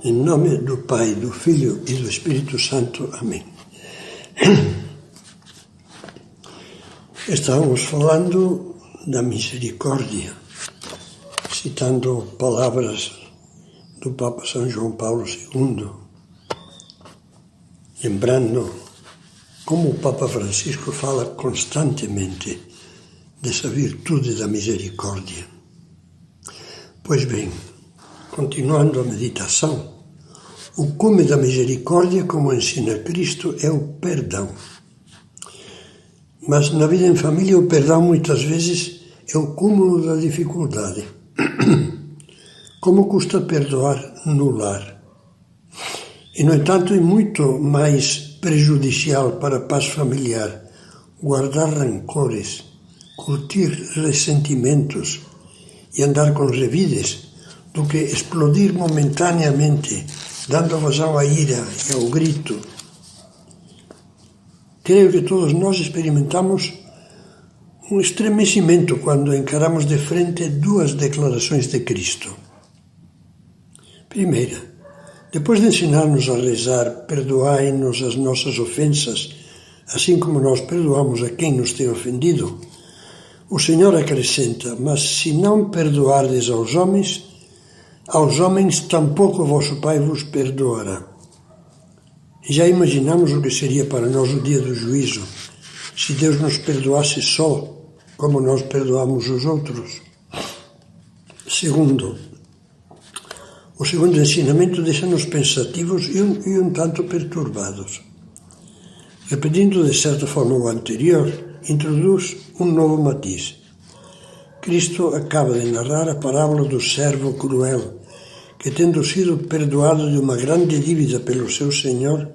Em nome do Pai, do Filho e do Espírito Santo. Amém. Estávamos falando da misericórdia, citando palavras do Papa São João Paulo II, lembrando como o Papa Francisco fala constantemente dessa virtude da misericórdia. Pois bem, continuando a meditação, o cume da misericórdia, como ensina Cristo, é o perdão. Mas na vida em família o perdão muitas vezes é o cúmulo da dificuldade. Como custa perdoar no lar? E, no entanto, é muito mais prejudicial para a paz familiar guardar rancores, curtir ressentimentos e andar com revides do que explodir momentaneamente, dando vazão à ira e ao grito. Creio que todos nós experimentamos um estremecimento quando encaramos de frente duas declarações de Cristo. Primeira, depois de ensinar-nos a rezar, perdoai-nos as nossas ofensas, assim como nós perdoamos a quem nos tem ofendido, o Senhor acrescenta: mas se não perdoardes aos homens tampouco vosso Pai vos perdoará. Já imaginamos o que seria para nós o dia do juízo, se Deus nos perdoasse só, como nós perdoamos os outros? O segundo ensinamento deixa-nos pensativos e um tanto perturbados. Repetindo de certa forma o anterior, introduz um novo matiz. Cristo acaba de narrar a parábola do servo cruel, que, tendo sido perdoado de uma grande dívida pelo seu senhor,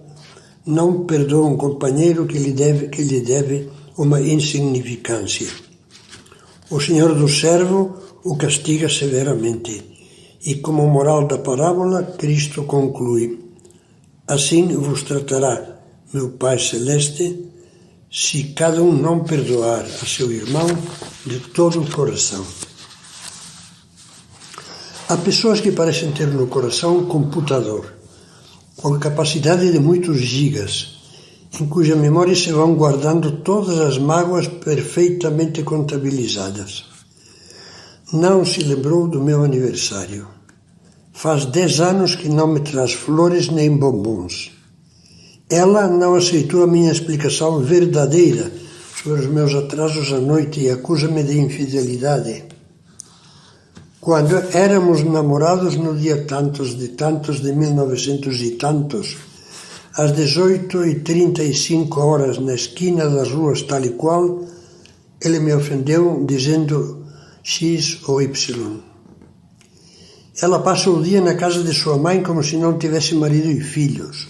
não perdoa um companheiro que lhe deve uma insignificância. O senhor do servo o castiga severamente, e como moral da parábola, Cristo conclui: assim vos tratará meu Pai Celeste, se cada um não perdoar a seu irmão de todo o coração. Há pessoas que parecem ter no coração um computador, com capacidade de muitos gigas, em cuja memória se vão guardando todas as mágoas perfeitamente contabilizadas. Não se lembrou do meu aniversário. Faz 10 anos que não me traz flores nem bombons. Ela não aceitou a minha explicação verdadeira sobre os meus atrasos à noite e acusa-me de infidelidade. Quando éramos namorados no dia tantos de 1900 e tantos, às 18h35 na esquina das ruas tal e qual, ele me ofendeu dizendo X ou Y. Ela passa o dia na casa de sua mãe como se não tivesse marido e filhos.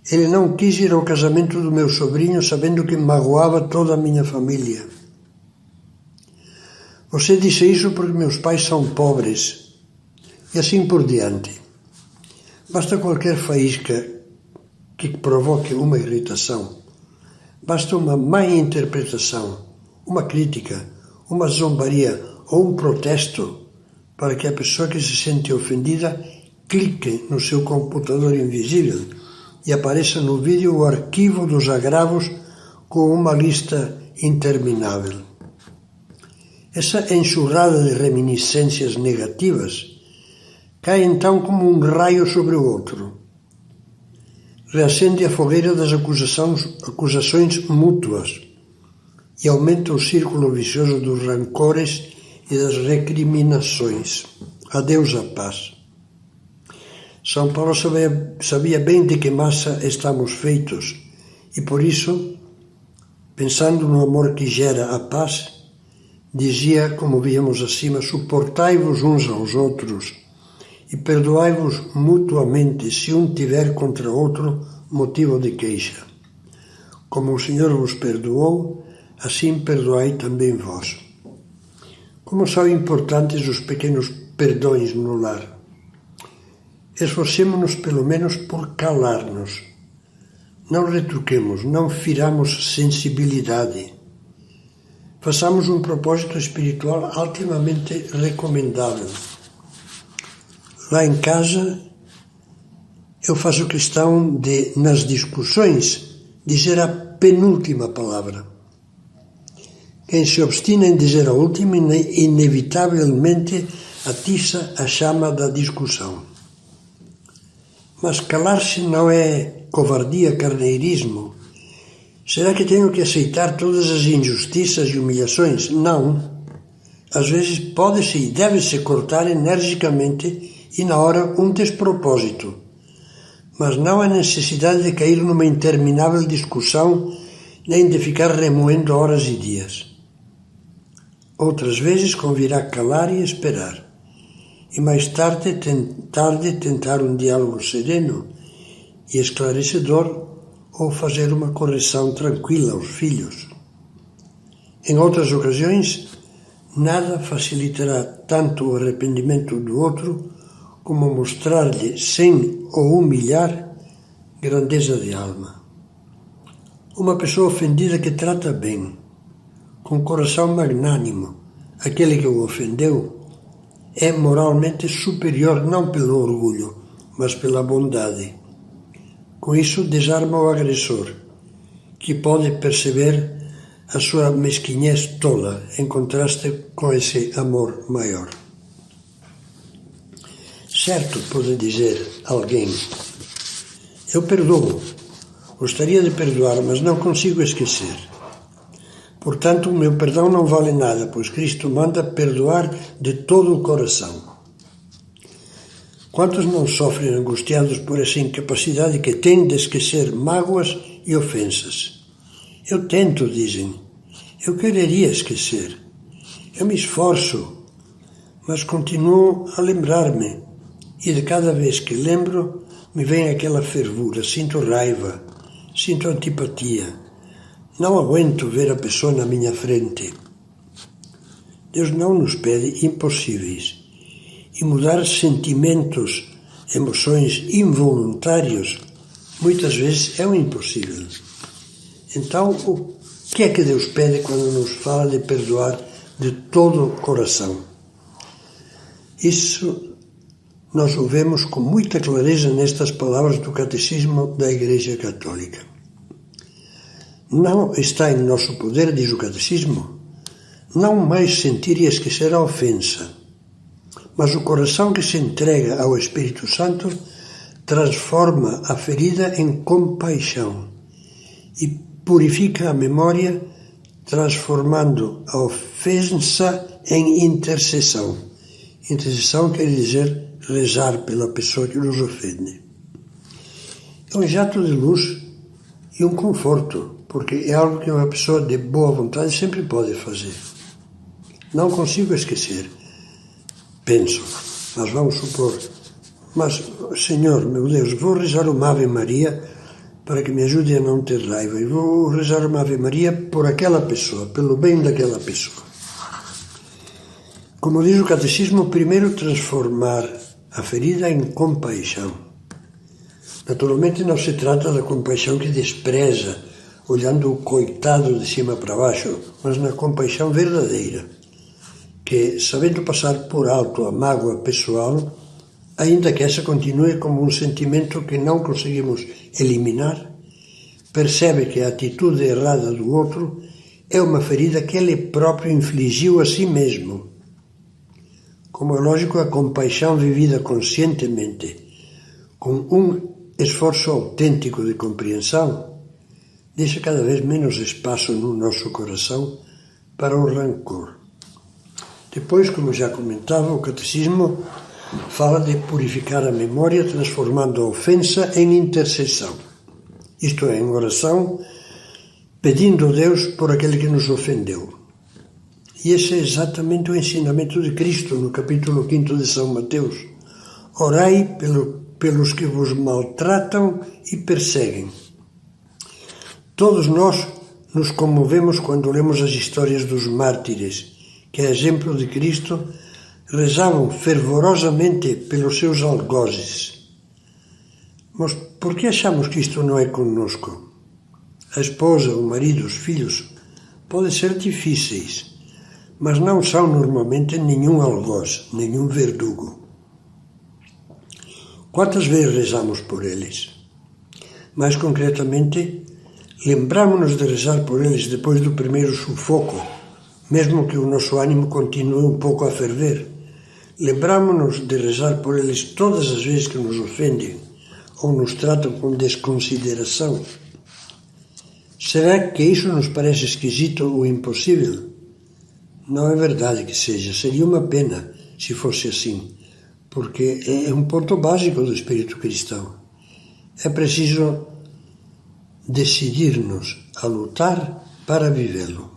Ele não quis ir ao casamento do meu sobrinho, sabendo que magoava toda a minha família. Você disse isso porque meus pais são pobres. E assim por diante. Basta qualquer faísca que provoque uma irritação. Basta uma má interpretação, uma crítica, uma zombaria ou um protesto para que a pessoa que se sente ofendida clique no seu computador invisível e apareça no vídeo o arquivo dos agravos com uma lista interminável. Essa enxurrada de reminiscências negativas cai então como um raio sobre o outro. Reacende a fogueira das acusações mútuas e aumenta o círculo vicioso dos rancores e das recriminações. Adeus a paz. São Paulo sabia bem de que massa estamos feitos e por isso, pensando no amor que gera a paz, dizia, como víamos acima, suportai-vos uns aos outros e perdoai-vos mutuamente se um tiver contra outro motivo de queixa. Como o Senhor vos perdoou, assim perdoai também vós. Como são importantes os pequenos perdões no lar. Esforcemo-nos pelo menos por calar-nos. Não retruquemos, não firamos sensibilidade. Façamos um propósito espiritual altamente recomendável. Lá em casa, eu faço questão de, nas discussões, dizer a penúltima palavra. Quem se obstina em dizer a última, inevitavelmente atiça a chama da discussão. Mas calar-se não é covardia, carneirismo. Será que tenho que aceitar todas as injustiças e humilhações? Não. Às vezes pode-se e deve-se cortar energicamente e na hora um despropósito. Mas não há necessidade de cair numa interminável discussão nem de ficar remoendo horas e dias. Outras vezes convirá calar e esperar. E mais tarde tentar um diálogo sereno e esclarecedor ou fazer uma correção tranquila aos filhos. Em outras ocasiões, nada facilitará tanto o arrependimento do outro como mostrar-lhe, sem o humilhar, grandeza de alma. Uma pessoa ofendida que trata bem, com coração magnânimo, aquele que o ofendeu, é moralmente superior não pelo orgulho, mas pela bondade. Com isso, desarma o agressor, que pode perceber a sua mesquinhez tola, em contraste com esse amor maior. Certo, pode dizer alguém, eu perdoo, gostaria de perdoar, mas não consigo esquecer. Portanto, o meu perdão não vale nada, pois Cristo manda perdoar de todo o coração. Quantos não sofrem angustiados por essa incapacidade que têm de esquecer mágoas e ofensas? Eu tento, dizem. Eu quereria esquecer. Eu me esforço, mas continuo a lembrar-me. E de cada vez que lembro, me vem aquela fervura, sinto raiva, sinto antipatia. Não aguento ver a pessoa na minha frente. Deus não nos pede impossíveis. E mudar sentimentos, emoções involuntários, muitas vezes é um impossível. Então, o que é que Deus pede quando nos fala de perdoar de todo o coração? Isso nós o vemos com muita clareza nestas palavras do Catecismo da Igreja Católica. Não está em nosso poder, diz o Catecismo, não mais sentir e esquecer a ofensa, mas o coração que se entrega ao Espírito Santo transforma a ferida em compaixão e purifica a memória, transformando a ofensa em intercessão. Intercessão quer dizer rezar pela pessoa que nos ofende. É um jato de luz e um conforto, porque é algo que uma pessoa de boa vontade sempre pode fazer. Não consigo esquecer. Penso, mas vamos supor, mas, Senhor, meu Deus, vou rezar uma Ave Maria para que me ajude a não ter raiva. E vou rezar uma Ave Maria por aquela pessoa, pelo bem daquela pessoa. Como diz o Catecismo, primeiro transformar a ferida em compaixão. Naturalmente não se trata da compaixão que despreza, olhando o coitado de cima para baixo, mas na compaixão verdadeira, que, sabendo passar por alto a mágoa pessoal, ainda que essa continue como um sentimento que não conseguimos eliminar, percebe que a atitude errada do outro é uma ferida que ele próprio infligiu a si mesmo. Como é lógico, a compaixão vivida conscientemente, com um esforço autêntico de compreensão, deixa cada vez menos espaço no nosso coração para o rancor. Depois, como já comentava, o Catecismo fala de purificar a memória, transformando a ofensa em intercessão. Isto é, em oração, pedindo a Deus por aquele que nos ofendeu. E esse é exatamente o ensinamento de Cristo no capítulo 5 de São Mateus. Orai pelos que vos maltratam e perseguem. Todos nós nos comovemos quando lemos as histórias dos mártires, que, a exemplo de Cristo, rezavam fervorosamente pelos seus algozes. Mas por que achamos que isto não é conosco? A esposa, o marido, os filhos podem ser difíceis, mas não são normalmente nenhum algoz, nenhum verdugo. Quantas vezes rezamos por eles? Mais concretamente, lembramos-nos de rezar por eles depois do primeiro sufoco, mesmo que o nosso ânimo continue um pouco a ferver. Lembramos-nos de rezar por eles todas as vezes que nos ofendem ou nos tratam com desconsideração. Será que isso nos parece esquisito ou impossível? Não é verdade que seja. Seria uma pena se fosse assim, porque é um ponto básico do espírito cristão. É preciso decidir-nos a lutar para vivê-lo.